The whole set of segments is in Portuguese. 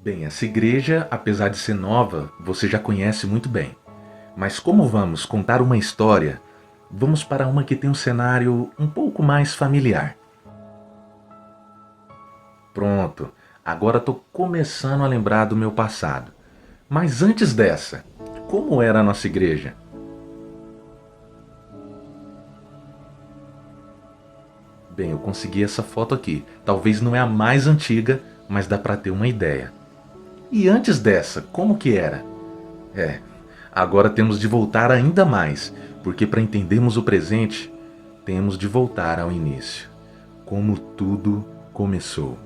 Bem, essa igreja, apesar de ser nova, você já conhece muito bem. Mas como vamos contar uma história, vamos para uma que tem um cenário um pouco mais familiar. Pronto, agora estou começando a lembrar do meu passado. Mas antes dessa, como era a nossa igreja? Bem, eu consegui essa foto aqui. Talvez não é a mais antiga, mas dá para ter uma ideia. E antes dessa, como que era? É, agora temos de voltar ainda mais, porque para entendermos o presente, temos de voltar ao início. Como tudo começou.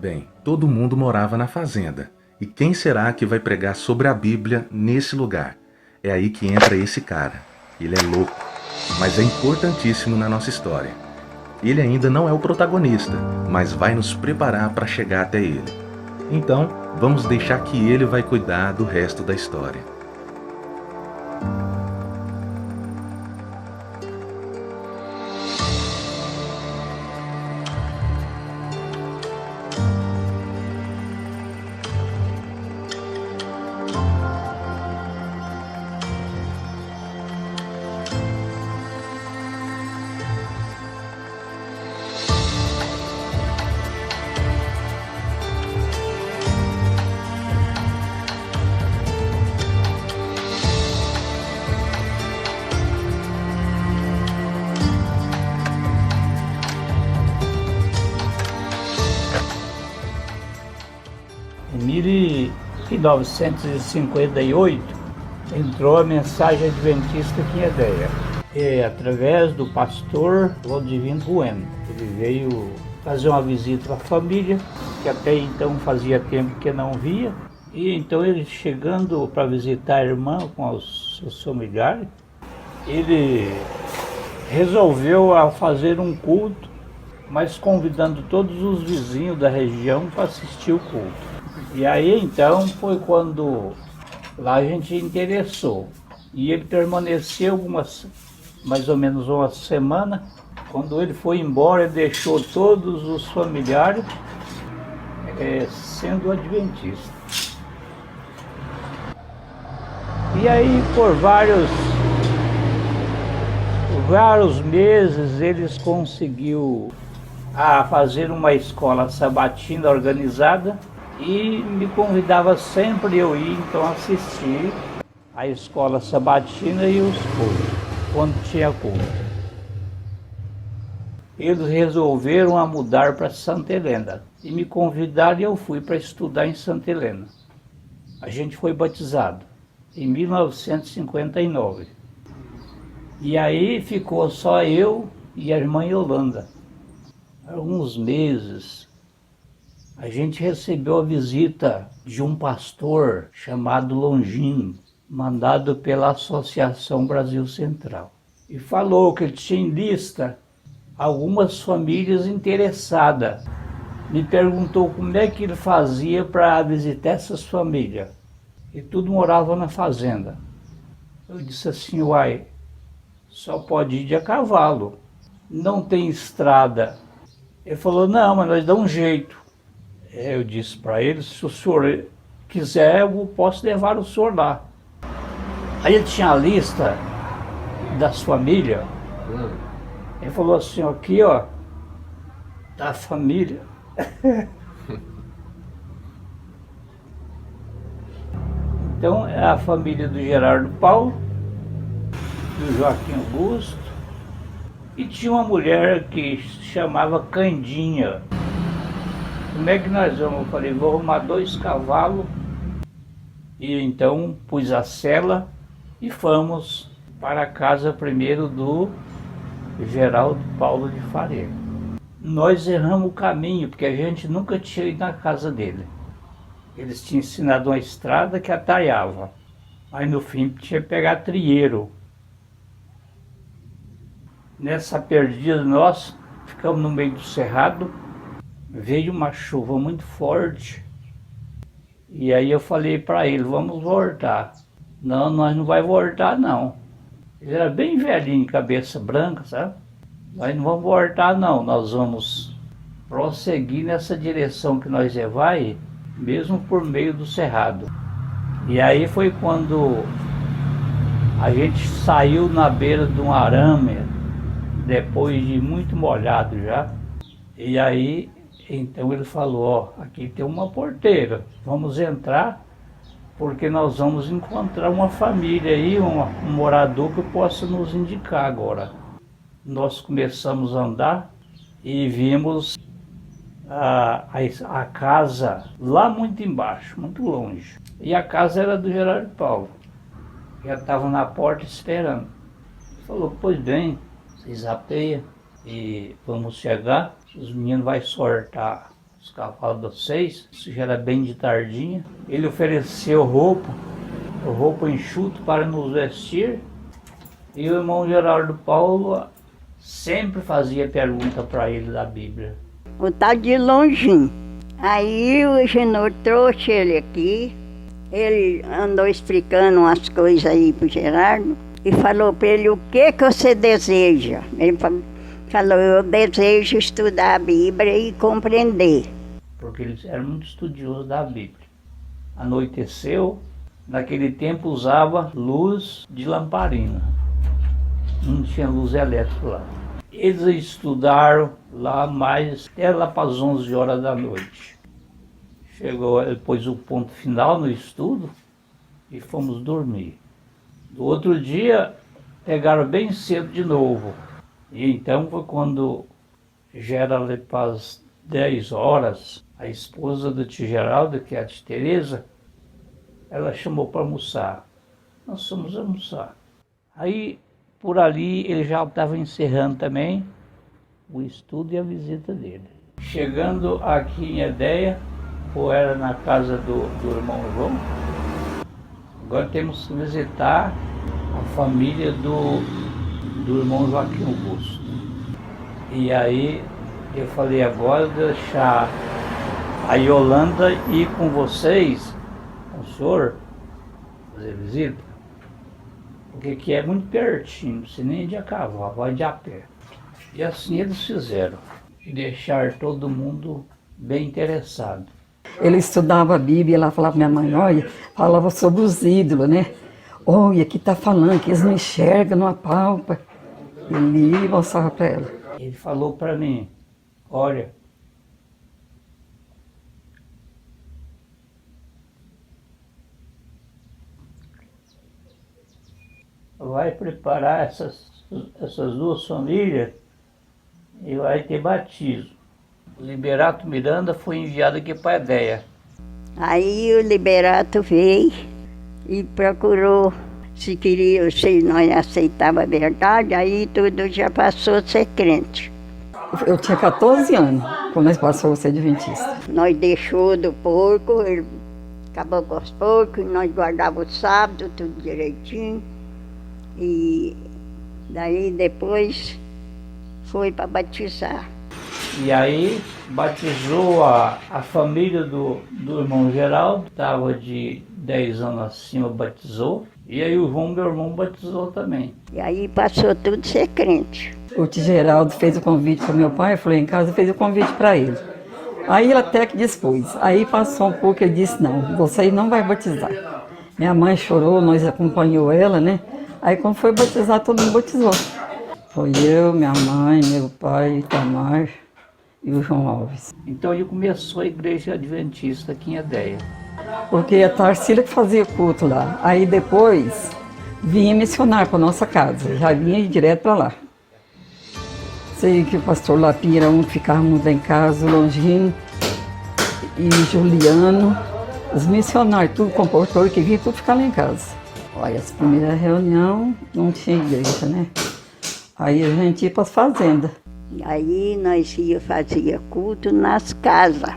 Bem, todo mundo morava na fazenda. E quem será que vai pregar sobre a Bíblia nesse lugar? É aí que entra esse cara. Ele é louco, mas é importantíssimo na nossa história. Ele ainda não é o protagonista, mas vai nos preparar para chegar até ele. Então, vamos deixar que ele vai cuidar do resto da história. Em 1958 entrou a mensagem adventista aqui em Edéia, através do pastor Valdivino Bueno. Ele veio fazer uma visita à família, que até então fazia tempo que não via, e então ele chegando para visitar a irmã com os seus familiares, ele resolveu fazer um culto, mas convidando todos os vizinhos da região para assistir o culto. E aí então foi quando lá a gente interessou. E ele permaneceu mais ou menos uma semana. Quando ele foi embora, ele deixou todos os familiares sendo adventistas. E aí por vários meses eles conseguiu fazer uma escola sabatina organizada. E me convidava sempre eu ir então assistir a escola sabatina e os cultos, quando tinha culto. Eles resolveram mudar para Santa Helena e me convidaram e eu fui para estudar em Santa Helena. A gente foi batizado em 1959. E aí ficou só eu e a irmã Yolanda. Alguns meses a gente recebeu a visita de um pastor chamado Longino, mandado pela Associação Brasil Central. E falou que ele tinha em lista algumas famílias interessadas. Me perguntou como é que ele fazia para visitar essas famílias. E tudo morava na fazenda. Eu disse assim, uai, só pode ir de a cavalo. Não tem estrada. Ele falou, não, mas nós damos um jeito. Eu disse para ele, se o senhor quiser, eu posso levar o senhor lá. Aí ele tinha a lista das famílias. Ele falou assim, aqui ó, da família. Então é a família do Gerardo Paulo, do Joaquim Augusto, e tinha uma mulher que se chamava Candinha. Como é que nós vamos? Eu falei, vou arrumar 2 cavalos. E então pus a sela e fomos para a casa primeiro do Geraldo Paulo de Faria. Nós erramos o caminho, porque a gente nunca tinha ido na casa dele. Eles tinham ensinado uma estrada que atalhava. Aí no fim tinha que pegar trieiro. Nessa perdida nós ficamos no meio do cerrado. Veio uma chuva muito forte. E aí eu falei para ele, vamos voltar. Não, nós não vai voltar não. Ele era bem velhinho, cabeça branca, sabe? Nós não vamos voltar não, nós vamos prosseguir nessa direção que nós vai, mesmo por meio do cerrado. E aí foi quando a gente saiu na beira de um arame, depois de muito molhado já. E aí, então ele falou, ó, aqui tem uma porteira, vamos entrar, porque nós vamos encontrar uma família aí, um morador que possa nos indicar agora. Nós começamos a andar e vimos a casa lá muito embaixo, muito longe. E a casa era do Gerardo Paulo. Já estava na porta esperando. Ele falou, pois bem, vocês apeiam e vamos chegar. Os meninos vão sortar os cavalos de vocês. Isso já era bem de tardinha. Ele ofereceu roupa enxuta para nos vestir. E o irmão Gerardo Paulo sempre fazia pergunta para ele da Bíblia. O tal de Longim. Aí o Genor trouxe ele aqui. Ele andou explicando umas coisas aí pro Gerardo e falou para ele o que você deseja. Ele falou, eu desejo estudar a Bíblia e compreender. Porque eles eram muito estudiosos da Bíblia. Anoiteceu, naquele tempo usava luz de lamparina. Não tinha luz elétrica lá. Eles estudaram lá mais até lá para as 11 horas da noite. Chegou, ele pôs o ponto final no estudo e fomos dormir. No outro dia, pegaram bem cedo de novo. E então foi quando já era ali para as 10 horas, a esposa do tio Geraldo, que é a tia Tereza, ela chamou para almoçar. Nós fomos almoçar. Aí, por ali, ele já estava encerrando também o estudo e a visita dele. Chegando aqui em Edéia, ou era na casa do irmão João, agora temos que visitar a família do irmão Joaquim Augusto. E aí eu falei, agora deixar a Yolanda ir com vocês, com o senhor, fazer visita, porque aqui é muito pertinho, não precisa nem de a cavalo, vai de a pé. E assim eles fizeram, e deixar todo mundo bem interessado. Ele estudava a Bíblia, ela falava pra minha mãe, olha, falava sobre os ídolos, né? Olha, aqui está falando que eles não enxergam, não apalpam. Ele ia e mostrava para ela. Ele falou para mim, olha, vai preparar essas duas famílias e vai ter batismo. O Liberato Miranda foi enviado aqui para Edéia. Aí o Liberato veio e procurou se nós aceitávamos a verdade, aí tudo já passou a ser crente. Eu tinha 14 anos quando nós passamos a ser adventista. Nós deixou do porco, ele acabou com os porcos, nós guardávamos o sábado, tudo direitinho. E daí depois foi para batizar. E aí batizou a família do irmão Geraldo, estava de 10 anos acima, batizou. E aí o João, meu irmão, batizou também. E aí passou tudo a ser crente. O tio Geraldo fez o convite para meu pai, eu falei em casa, fez o convite para ele. Aí ele até que dispôs. Aí passou um pouco, ele disse, não, você não vai batizar. Minha mãe chorou, nós acompanhou ela, né? Aí quando foi batizar, todo mundo batizou. Foi eu, minha mãe, meu pai, Itamar e o João Alves. Então ele começou a igreja adventista aqui em Edéia. Porque a Tarsila que fazia culto lá. Aí depois vinha missionar para nossa casa, já vinha direto para lá. Sei que o pastor Lapinha era um que ficava muito lá em casa, o Longino e Juliano, os missionários, tudo comportou que vinha tudo ficar lá em casa. Olha, essa primeira reunião não tinha igreja, né? Aí a gente ia para as fazendas. Aí nós fazia culto nas casas.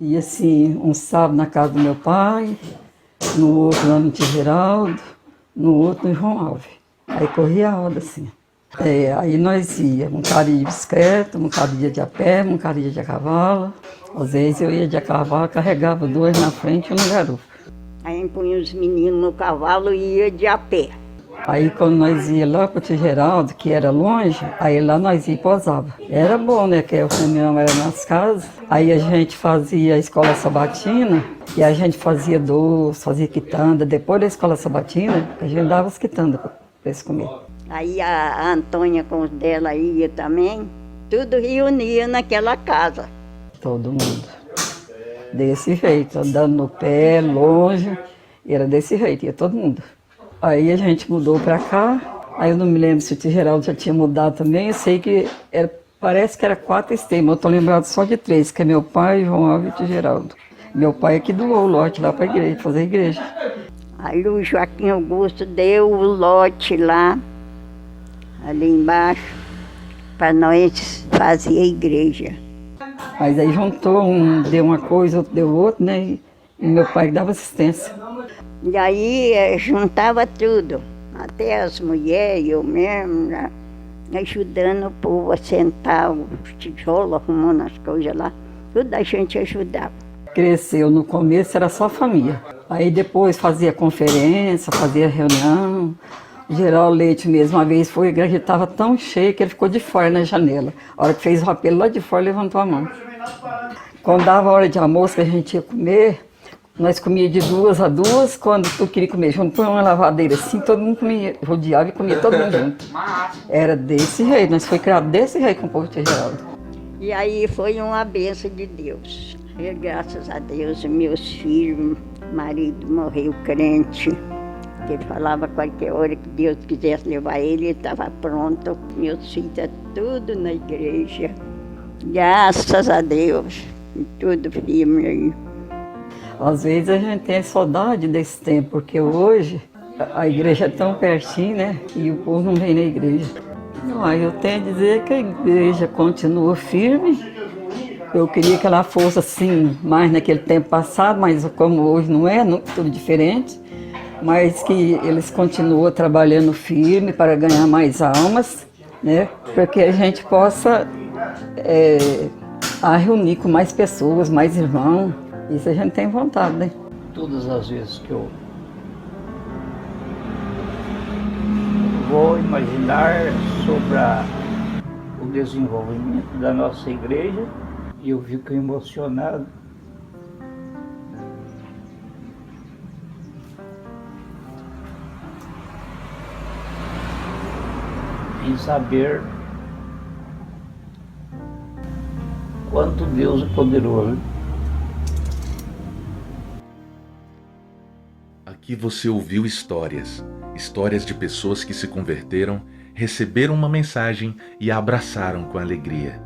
E assim, um sábado na casa do meu pai, no outro lá no tio Geraldo, no outro no João Alves. Aí corria a roda assim. Aí nós íamos, um cara ia de bicicleta, um cara ia de a pé, um cara ia de a cavalo. Às vezes eu ia de a cavalo, carregava dois na frente e um no garupa. Aí punha os meninos no cavalo e ia de a pé. Aí quando nós ia lá para o Tio Geraldo, que era longe, aí lá nós ia e posava. Era bom, né, que a reunião era nas casas. Aí a gente fazia a escola sabatina, e a gente fazia doce, fazia quitanda. Depois da escola sabatina, a gente dava as quitandas para eles comer. Aí a Antônia com os dela ia também, tudo reunia naquela casa. Todo mundo. Desse jeito, andando no pé, longe, era desse jeito, ia todo mundo. Aí a gente mudou para cá, aí eu não me lembro se o Tio Geraldo já tinha mudado também, eu sei que parece que era 4 extremos, eu estou lembrado só de 3, que é meu pai, João Alves e o Tio Geraldo. Meu pai é que doou o lote lá para a igreja, fazer a igreja. Aí o Joaquim Augusto deu o lote lá, ali embaixo, para nós fazer a igreja. Mas aí juntou, um deu uma coisa, outro deu outra, né? E meu pai dava assistência. E aí juntava tudo, até as mulheres, eu mesmo, né, ajudando o povo a sentar os tijolos, arrumando as coisas lá, tudo a gente ajudava. Cresceu, no começo era só família. Aí depois fazia conferência, fazia reunião. O Geraldo Leite mesmo, uma vez foi, a igreja estava tão cheia que ele ficou de fora na janela. A hora que fez o apelo lá de fora, levantou a mão. Quando dava a hora de almoço que a gente ia comer, nós comia de 2 a 2, quando tu queria comer junto, põe uma lavadeira assim, todo mundo comia, rodeava e comia todo mundo junto. Era desse jeito, nós foi criado desse jeito com o povo de Geraldo. E aí foi uma bênção de Deus. E graças a Deus, meus filhos, marido morreu crente, que ele falava qualquer hora que Deus quisesse levar ele estava pronto. Meus filhos estão tudo na igreja, graças a Deus, tudo firme aí. Às vezes a gente tem saudade desse tempo, porque hoje a igreja é tão pertinho, né? E o povo não vem na igreja. Não, eu tenho a dizer que a igreja continua firme. Eu queria que ela fosse assim, mais naquele tempo passado, mas como hoje não é, tudo diferente. Mas que eles continuam trabalhando firme para ganhar mais almas, né? Para que a gente possa reunir com mais pessoas, mais irmãos. Isso a gente tem vontade, né? Todas as vezes que eu vou imaginar sobre o desenvolvimento da nossa igreja, e eu fico emocionado. Em saber quanto Deus é poderoso. Aqui você ouviu histórias de pessoas que se converteram, receberam uma mensagem e a abraçaram com alegria.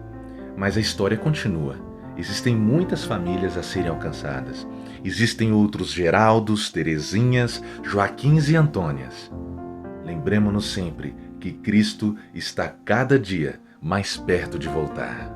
Mas a história continua. Existem muitas famílias a serem alcançadas. Existem outros Geraldos, Terezinhas, Joaquins e Antônias. Lembremos-nos sempre que Cristo está cada dia mais perto de voltar.